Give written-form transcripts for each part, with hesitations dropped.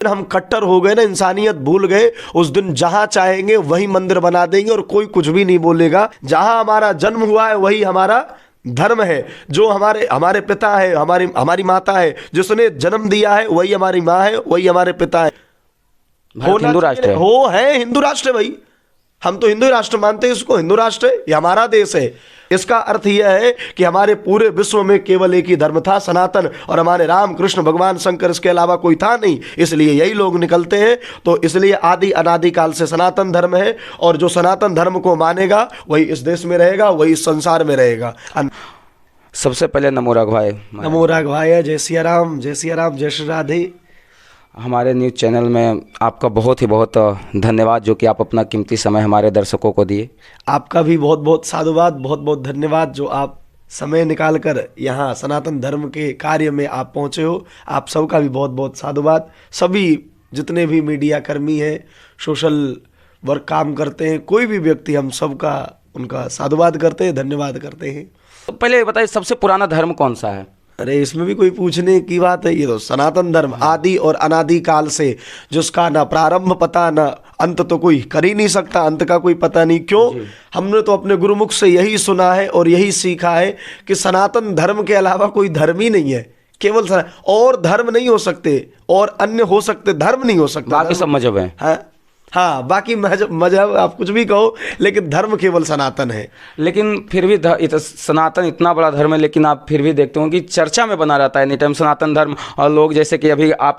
हम कट्टर हो गए ना, इंसानियत भूल गए, उस दिन जहां चाहेंगे वही मंदिर बना देंगे और कोई कुछ भी नहीं बोलेगा। जहां हमारा जन्म हुआ है वही हमारा धर्म है। जो हमारे हमारे पिता है, हमारी हमारी माता है, जिसने जन्म दिया है वही हमारी माँ है, वही हमारे पिता है। भारत हिंदू राष्ट्र है। हो है हिंदू राष्ट्र है भाई, हम तो हिंदू राष्ट्र मानते हैं इसको। हिंदू राष्ट्र है, ये हमारा देश है। इसका अर्थ यह है कि हमारे पूरे विश्व में केवल एक ही धर्म था, सनातन, और हमारे राम कृष्ण भगवान शंकर, इसके अलावा कोई था नहीं। इसलिए यही लोग निकलते हैं। तो इसलिए आदि अनादि काल से सनातन धर्म है, और जो सनातन धर्म को मानेगा वही इस देश में रहेगा, वही इस संसार में रहेगा। सबसे पहले नमो राघवाय। नमो राघवाय। जय सिया राम, जय सिया राम, जय श्री राधे। हमारे न्यूज़ चैनल में आपका बहुत ही बहुत धन्यवाद, जो कि आप अपना कीमती समय हमारे दर्शकों को दिए। आपका भी बहुत बहुत साधुवाद, बहुत बहुत धन्यवाद, जो आप समय निकालकर यहाँ सनातन धर्म के कार्य में आप पहुँचे हो। आप सबका भी बहुत बहुत साधुवाद। सभी जितने भी मीडिया कर्मी हैं, सोशल वर्क काम करते हैं, कोई भी व्यक्ति, हम सबका उनका साधुवाद करते हैं, धन्यवाद करते हैं। तो पहले बताइए, सबसे पुराना धर्म कौन सा है? अरे इसमें भी कोई पूछने की बात है? ये तो सनातन धर्म आदि और अनादि काल से, जिसका ना प्रारंभ पता ना अंत, तो कोई कर ही नहीं सकता, अंत का कोई पता नहीं। क्यों? हमने तो अपने गुरुमुख से यही सुना है और यही सीखा है कि सनातन धर्म के अलावा कोई धर्म ही नहीं है। केवल और धर्म नहीं हो सकते, और अन्य हो सकते, धर्म नहीं हो सकता। बाकी सब मजहब है। हाँ, बाकी मजहब आप कुछ भी कहो, लेकिन धर्म केवल सनातन है। लेकिन फिर भी सनातन इतना बड़ा धर्म है, लेकिन आप फिर भी देखते हो कि चर्चा में बना रहता है एनी टाइम सनातन धर्म। और लोग, जैसे कि अभी आप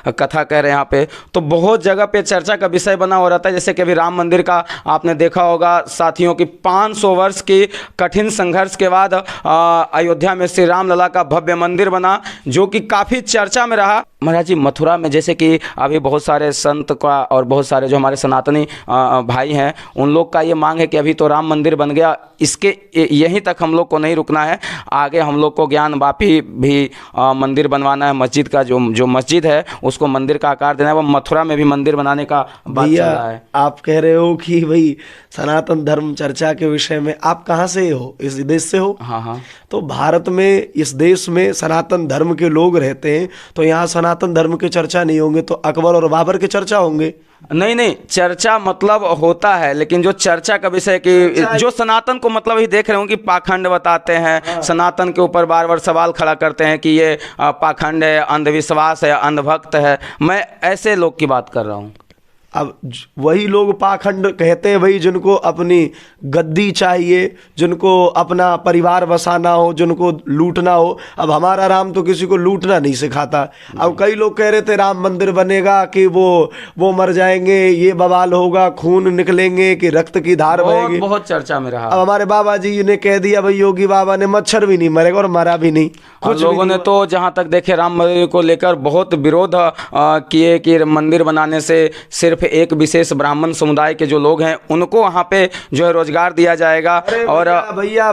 कथा कह रहे हैं यहाँ पे, तो बहुत जगह पे चर्चा का विषय बना हो रहता है। जैसे कि अभी राम मंदिर का आपने देखा होगा साथियों की 500 वर्ष की कठिन संघर्ष के बाद अयोध्या में श्री राम लला का भव्य मंदिर बना, जो कि काफ़ी चर्चा में रहा। महाराज जी, मथुरा में जैसे कि अभी बहुत सारे संत का और बहुत सारे जो हमारे सनातनी भाई हैं, उन लोग का ये मांग है कि अभी तो राम मंदिर बन गया, इसके यहीं तक हम लोग को नहीं रुकना है, आगे हम लोग को ज्ञान वापी भी मंदिर बनवाना है। मस्जिद का जो मस्जिद है उसको मंदिर का आकार देना है। वो मथुरा में भी मंदिर बनाने का बात चल रहा है। आप कह रहे हो कि भाई सनातन धर्म चर्चा के विषय में, आप कहाँ से हो? इस देश से हो? हाँ हाँ। तो भारत में, इस देश में सनातन धर्म के लोग रहते हैं, तो यहाँ सनातन धर्म की चर्चा नहीं होंगे तो अकबर और बाबर की चर्चा होंगे? नहीं, चर्चा मतलब होता है, लेकिन जो चर्चा का विषय कि जो सनातन को मतलब ही देख रहे हो कि पाखंड बताते हैं, सनातन के ऊपर बार बार सवाल खड़ा करते हैं कि ये पाखंड है, अंधविश्वास है, अंधभक्त है। मैं ऐसे लोग की बात कर रहा हूँ। अब वही लोग पाखंड कहते हैं भाई, जिनको अपनी गद्दी चाहिए, जिनको अपना परिवार बसाना हो, जिनको लूटना हो। अब हमारा राम तो किसी को लूटना नहीं सिखाता। अब कई लोग कह रहे थे राम मंदिर बनेगा कि वो मर जाएंगे, ये बवाल होगा, खून निकलेंगे, कि रक्त की धार बहेगी। बहुत चर्चा में रहा। अब हमारे बाबा जी ने कह दिया भाई, योगी बाबा ने, मच्छर भी नहीं मरेगा और मरा भी नहीं। कुछ लोगों ने तो जहाँ तक देखे राम मंदिर को लेकर बहुत विरोध किए कि मंदिर बनाने से सिर्फ एक विशेष ब्राह्मण समुदाय के जो लोग हैं उनको वहाँ पे जो है रोजगार दिया जाएगा। और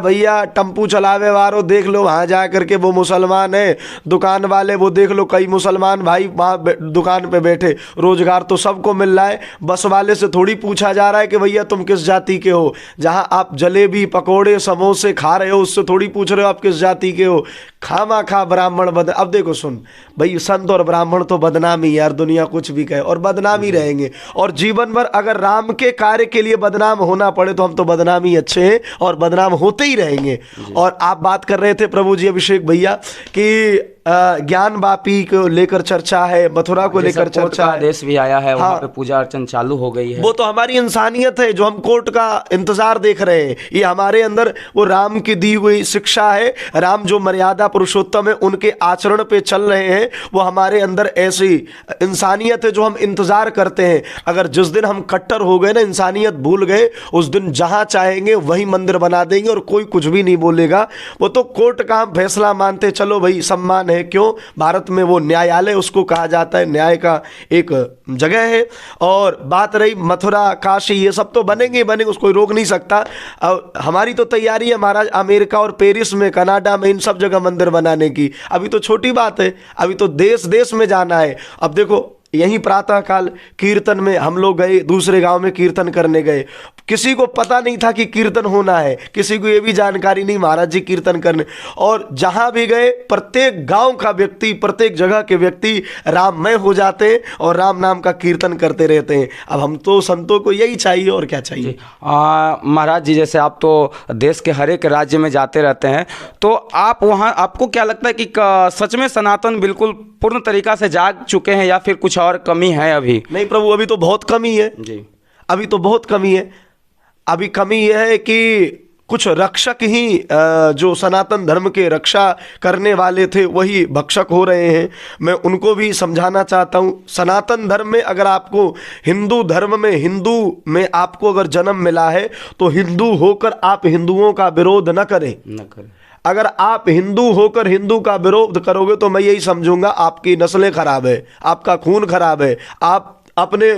भैया टम्पू चलावे वालों देख लो, वहाँ जा करके वो मुसलमान है, दुकान वाले वो देख लो, कई मुसलमान भाई वहाँ दुकान पे बैठे, रोजगार तो सबको मिल रहा है। बस वाले से थोड़ी पूछा जा रहा है कि भैया तुम किस जाति के हो। जहाँ आप जलेबी पकौड़े समोसे खा रहे हो, उससे थोड़ी पूछ रहे हो आप किस जाति के हो। खामा खा ब्राह्मण बद। अब देखो सुन भाई, संत और ब्राह्मण तो बदनामी यार, दुनिया कुछ भी कहे और बदनामी रहेंगे। और जीवन भर अगर राम के कार्य के लिए बदनाम होना पड़े तो हम तो बदनामी अच्छे हैं और बदनाम होते ही रहेंगे। और आप बात कर रहे थे प्रभु जी अभिषेक भैया कि ज्ञान वापी को लेकर चर्चा है, मथुरा को लेकर चर्चा है, आदेश भी आया है, वहाँ पे पूजा अर्चन चालू हो गई है। वो तो हमारी इंसानियत है जो हम कोर्ट का इंतजार देख रहे हैं। ये हमारे अंदर वो राम की दी हुई शिक्षा है। राम जो मर्यादा पुरुषोत्तम है, उनके आचरण पे चल रहे हैं, वो हमारे अंदर ऐसी इंसानियत है जो हम इंतजार करते हैं। अगर जिस दिन हम कट्टर हो गए ना, इंसानियत भूल गए, उस दिन जहां चाहेंगे वही मंदिर बना देंगे और कोई कुछ भी नहीं बोलेगा। वो तो कोर्ट का हम फैसला मानते चलो भाई, सम्मान है। क्यों? भारत में वो न्यायालय उसको कहा जाता है, न्याय का एक जगह है। और बात रही मथुरा काशी, ये सब तो बनेंगे बनेंगे, उसको रोक नहीं सकता। अब हमारी तो तैयारी है महाराज, अमेरिका और पेरिस में, कनाडा में, इन सब जगह मंदिर बनाने की। अभी तो छोटी बात है, अभी तो देश देश में जाना है। अब देखो यहीं प्रातः काल कीर्तन में हम लोग गए, दूसरे गांव में कीर्तन करने गए। किसी को पता नहीं था कि कीर्तन होना है, किसी को ये भी जानकारी नहीं महाराज जी कीर्तन करने। और जहां भी गए प्रत्येक गांव का व्यक्ति, प्रत्येक जगह के व्यक्ति राममय हो जाते हैं और राम नाम का कीर्तन करते रहते हैं। अब हम तो संतों को यही चाहिए और क्या चाहिए। महाराज जी, जैसे आप तो देश के हर एक राज्य में जाते रहते हैं, तो आप वहाँ आपको क्या लगता है कि सच में सनातन बिल्कुल पूर्ण तरीका से जाग चुके हैं या फिर कुछ और कमी है अभी? नहीं प्रभु, अभी तो बहुत कमी है जी। अभी तो बहुत कमी है। अभी कमी यह है कि कुछ रक्षक ही जो सनातन धर्म के रक्षा करने वाले थे वही भक्षक हो रहे हैं। मैं उनको भी समझाना चाहता हूँ, सनातन धर्म में अगर आपको हिंदू धर्म में, हिंदू में आपको अगर जन्म मिला है तो हिंदू होकर आप हिंदुओं का विरोध न करें। अगर आप हिंदू होकर हिंदू का विरोध करोगे तो मैं यही समझूंगा आपकी नस्लें खराब है, आपका खून खराब है। आप अपने,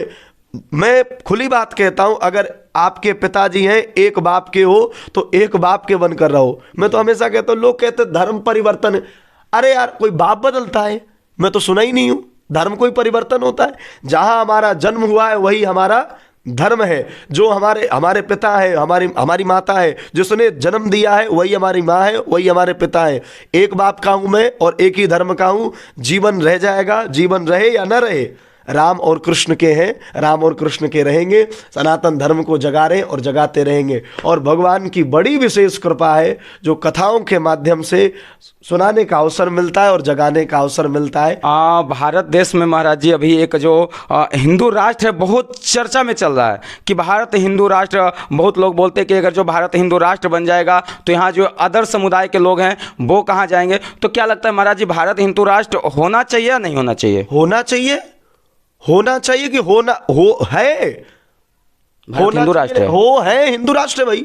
मैं खुली बात कहता हूं, अगर आपके पिताजी हैं एक बाप के हो तो एक बाप के बनकर रहो। मैं तो हमेशा कहता हूं, लोग कहते धर्म परिवर्तन, अरे यार कोई बाप बदलता है? मैं तो सुना ही नहीं हूं धर्म कोई परिवर्तन होता है। जहां हमारा जन्म हुआ है वही हमारा धर्म है। जो हमारे पिता है, हमारी माता है, जिसने जन्म दिया है वही हमारी माँ है, वही हमारे पिता है। एक बाप का हूं मैं और एक ही धर्म का हूं। जीवन रह जाएगा, जीवन रहे या न रहे, राम और कृष्ण के हैं, राम और कृष्ण के रहेंगे। सनातन धर्म को जगा रहे और जगाते रहेंगे। और भगवान की बड़ी विशेष कृपा है जो कथाओं के माध्यम से सुनाने का अवसर मिलता है और जगाने का अवसर मिलता है। भारत देश में महाराज जी अभी एक जो हिंदू राष्ट्र है बहुत चर्चा में चल रहा है कि भारत हिंदू राष्ट्र, बहुत लोग बोलते हैं कि अगर जो भारत हिंदू राष्ट्र बन जाएगा तो यहाँ जो अदर समुदाय के लोग हैं वो कहाँ जाएंगे? तो क्या लगता है महाराज जी, भारत हिंदू राष्ट्र होना चाहिए या नहीं होना चाहिए? होना चाहिए, होना चाहिए कि होना हो है, भारत हिंदू राष्ट्र है, हो है हिंदू राष्ट्र है भाई।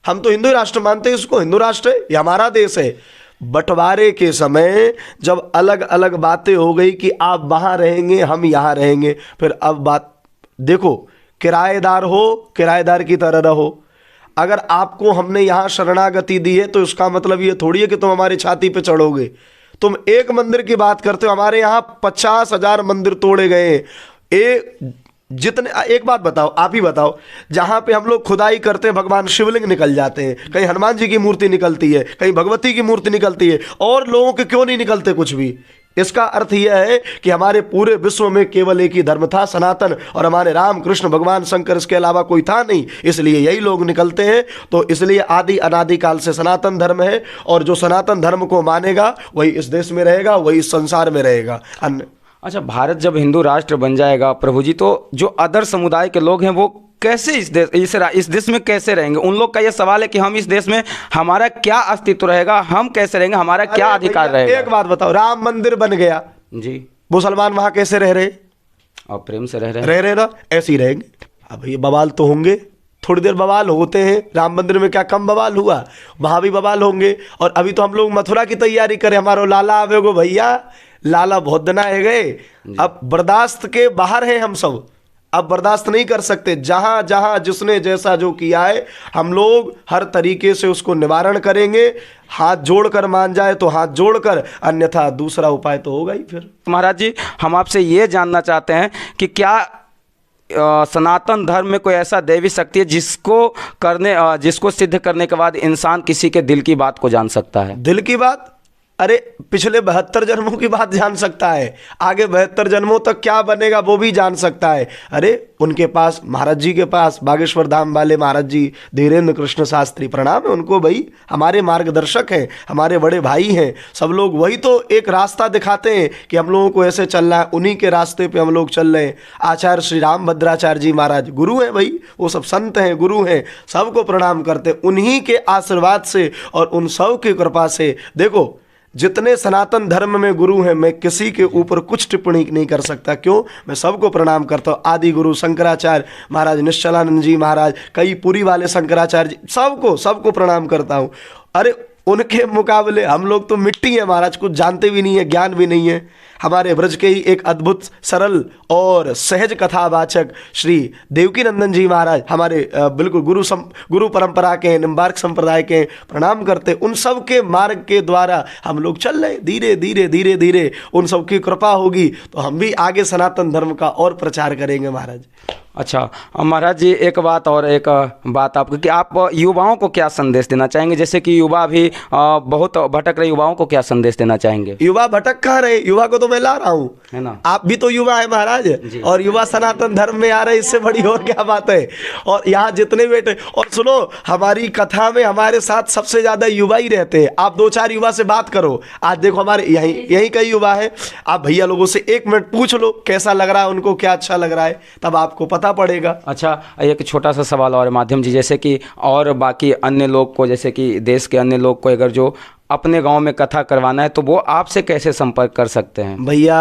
हम तो हिंदू राष्ट्र मानते हैं इसको, हिंदू राष्ट्र है, ये हमारा देश है। बंटवारे के समय जब अलग अलग बातें हो गई कि आप वहां रहेंगे हम यहां रहेंगे, फिर अब बात देखो, किराएदार हो किराएदार की तरह रहो। अगर आपको हमने यहां शरणागति दी है तो इसका मतलब ये थोड़ी है कि तुम हमारी छाती पे चढ़ोगे। तुम एक मंदिर की बात करते हो, हमारे यहाँ 50,000 मंदिर तोड़े गए। एक बात बताओ, आप ही बताओ, जहां पे हम लोग खुदाई करते हैं भगवान शिवलिंग निकल जाते हैं, कहीं हनुमान जी की मूर्ति निकलती है, कहीं भगवती की मूर्ति निकलती है, और लोगों के क्यों नहीं निकलते कुछ भी? इसका अर्थ यह है कि हमारे पूरे विश्व में केवल एक ही धर्म था, सनातन, और हमारे राम कृष्ण भगवान शंकर, इसके अलावा कोई था नहीं, इसलिए यही लोग निकलते हैं। तो इसलिए आदि अनादि काल से सनातन धर्म है, और जो सनातन धर्म को मानेगा वही इस देश में रहेगा, वही इस संसार में रहेगा। अच्छा, भारत जब हिंदू राष्ट्र बन जाएगा प्रभु जी, तो जो अदर समुदाय के लोग हैं वो कैसे इस देश में कैसे रहेंगे? उन लोग का ये सवाल है कि हम इस देश में, हमारा क्या अस्तित्व रहेगा, हम कैसे रहेंगे, हमारा क्या अधिकार रहेगा? एक बात बताओ, राम मंदिर बन गया जी, मुसलमान वहां कैसे रह रहे? और प्रेम से रह रहे ना, ऐसे ही रहेंगे। अब ये बवाल तो होंगे, थोड़ी देर बवाल होते हैं। राम मंदिर में क्या कम बवाल हुआ? वहां भी बवाल होंगे। और अभी तो हम लोग मथुरा की तैयारी करें, हमारा लाला आवेगो भैया, लाला बहुत दिन आए गए, अब बर्दाश्त के बाहर हैं हम सब, अब बर्दाश्त नहीं कर सकते। जहां जहां जिसने जैसा जो किया है, हम लोग हर तरीके से उसको निवारण करेंगे। हाथ जोड़कर मान जाए तो हाथ जोड़कर, अन्यथा दूसरा उपाय तो होगा ही। फिर महाराज जी, हम आपसे ये जानना चाहते हैं कि क्या सनातन धर्म में कोई ऐसा दैवी शक्ति है जिसको सिद्ध करने के बाद इंसान किसी के दिल की बात को जान सकता है? दिल की बात? अरे पिछले 72 जन्मों की बात जान सकता है, आगे 72 जन्मों तक क्या बनेगा वो भी जान सकता है। अरे उनके पास, महाराज जी के पास, बागेश्वर धाम वाले महाराज जी धीरेन्द्र कृष्ण शास्त्री, प्रणाम है उनको भाई, हमारे मार्गदर्शक हैं, हमारे बड़े भाई हैं। सब लोग वही तो एक रास्ता दिखाते हैं कि हम लोगों को ऐसे चलना है, उन्हीं के रास्ते पे हम लोग चल रहे हैं। आचार्य श्री राम भद्राचार्य जी महाराज गुरु हैं भाई, वो सब संत हैं, गुरु हैं, सबको प्रणाम करते हैं। उन्हीं के आशीर्वाद से और उन सब की कृपा से, देखो जितने सनातन धर्म में गुरु हैं, मैं किसी के ऊपर कुछ टिप्पणी नहीं कर सकता। क्यों? मैं सबको प्रणाम करता हूँ। आदि गुरु शंकराचार्य महाराज, निश्चलानंद जी महाराज, कई पुरी वाले शंकराचार्य जी, सबको प्रणाम करता हूँ। अरे उनके मुकाबले हम लोग तो मिट्टी है महाराज, कुछ जानते भी नहीं है, ज्ञान भी नहीं है। हमारे ब्रज के ही एक अद्भुत सरल और सहज कथावाचक श्री देवकी नंदन जी महाराज हमारे बिल्कुल गुरु परंपरा के, निम्बार्क संप्रदाय के, प्रणाम करते। उन सब के मार्ग के द्वारा हम लोग चल रहे, धीरे धीरे धीरे धीरे उन सब की कृपा होगी तो हम भी आगे सनातन धर्म का और प्रचार करेंगे महाराज। अच्छा महाराज जी, एक बात आपको कि आप युवाओं को क्या संदेश देना चाहेंगे? जैसे कि युवा भी बहुत भटक रहे, युवाओं को क्या संदेश देना चाहेंगे? युवा भटक कहाँ रहे, युवा को तो मैं ला रहा हूँ, है ना? आप भी तो युवा है महाराज, और युवा सनातन धर्म में आ रहे, इससे बड़ी और क्या बात है। और यहाँ जितने बेटे, और सुनो हमारी कथा में हमारे साथ सबसे ज्यादा युवा ही रहते हैं। आप 2-4 युवा से बात करो, आज देखो हमारे यही कई युवा है। आप भैया लोगों से 1 मिनट पूछ लो कैसा लग रहा है उनको, क्या अच्छा लग रहा है, तब आपको पता पड़ेगा। अच्छा, एक छोटा सा सवाल और माध्यम जी, जैसे कि और बाकी अन्य लोग को, जैसे कि देश के अन्य लोग को अगर जो अपने गांव में कथा करवाना है तो वो आपसे कैसे संपर्क कर सकते हैं? भैया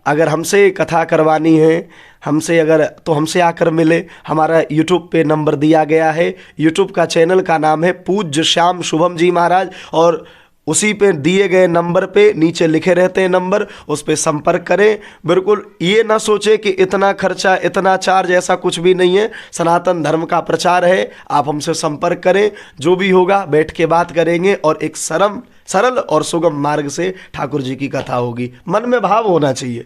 अगर हमसे कथा करवानी है, तो हमसे आकर मिले। हमारा यूट्यूब पे नंबर दिया गया है, यूट्यूब का चैनल का नाम है पूज्य श्याम शुभम जी महाराज, और उसी पे दिए गए नंबर पे नीचे लिखे रहते हैं नंबर, उस पे संपर्क करें। बिल्कुल ये ना सोचे कि इतना खर्चा, इतना चार्ज, ऐसा कुछ भी नहीं है। सनातन धर्म का प्रचार है, आप हमसे संपर्क करें, जो भी होगा बैठ के बात करेंगे और एक सरल और सुगम मार्ग से ठाकुर जी की कथा होगी। मन में भाव होना चाहिए।